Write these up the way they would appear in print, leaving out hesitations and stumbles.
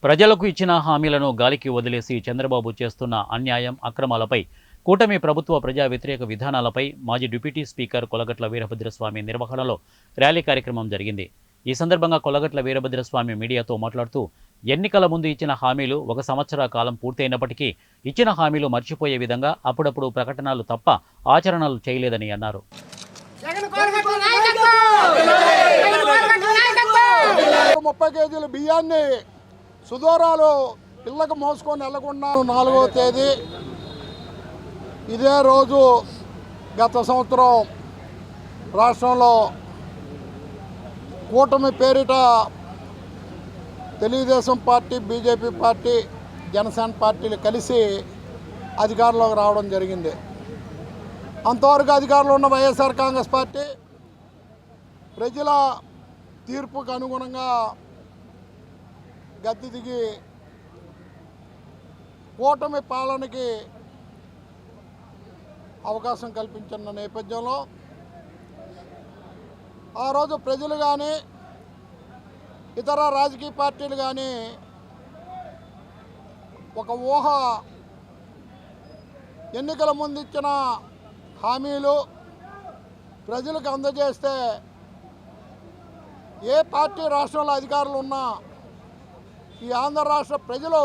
ప్రజలకు ఇచ్చిన హామీలను గాలికి వదిలేసి చంద్రబాబు చేస్తున్న అన్యాయం, అక్రమాలపై, కూటమి ప్రభుత్వ ప్రజా వ్యతిరేక విధానాలపై మాజీ డిప్యూటీ స్పీకర్ కొలగట్ల వీరభద్రస్వామి నిర్వహణలో ర్యాలీ కార్యక్రమం జరిగింది. ఈ సందర్భంగా కొలగట్ల వీరభద్రస్వామి మీడియాతో మాట్లాడుతూ, ఎన్నికల ముందు ఇచ్చిన హామీలు 1 సంవత్సర కాలం పూర్తయినప్పటికీ ఇచ్చిన హామీలు మర్చిపోయే విధంగా అప్పుడప్పుడు ప్రకటనలు తప్ప ఆచరణలు చేయలేదని అన్నారు. 30 కేజీల బియ్యాన్ని సుదూరాలు పిల్లకి మోసుకొని వెళ్లకుండా 4వ తేదీ ఇదే రోజు గత సంవత్సరం రాష్ట్రంలో కూటమి పేరిట Telugu Desam party, BJP party, Janasena పార్టీలు కలిసి అధికారంలోకి రావడం జరిగింది. అంతవరకు అధికారంలో ఉన్న వైఎస్ఆర్ కాంగ్రెస్ పార్టీ ప్రజల తీర్పుకు అనుగుణంగా గద్దె దిగి కూటమి పాలనకి అవకాశం కల్పించిన నేపథ్యంలో ఆ రోజు ప్రజలు కానీ ఇతర రాజకీయ పార్టీలు కానీ ఒక ఊహ, ఎన్నికల ముందు ఇచ్చిన హామీలు ప్రజలకు అందజేస్తే ఏ పార్టీ రాష్ట్రంలో అధికారులు ఉన్నా ఈ ఆంధ్ర రాష్ట్ర ప్రజలు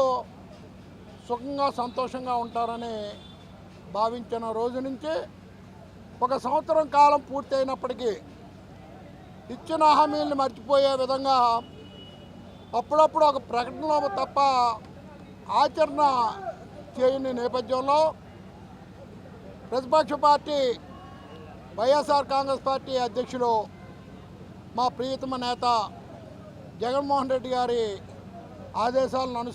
సుఖంగా సంతోషంగా ఉంటారని భావించిన రోజు నుంచి 1 సంవత్సరం కాలం పూర్తయినప్పటికీ ఇచ్చిన హామీలను మర్చిపోయే విధంగా అప్పుడప్పుడు ఒక ప్రకటనలో తప్ప ఆచరణ చేయని నేపథ్యంలో ప్రతిపక్ష పార్టీ వైఎస్ఆర్ కాంగ్రెస్ పార్టీ అధ్యక్షులు మా ప్రియతమ నేత జగన్మోహన్ రెడ్డి గారి ఆదేశాలను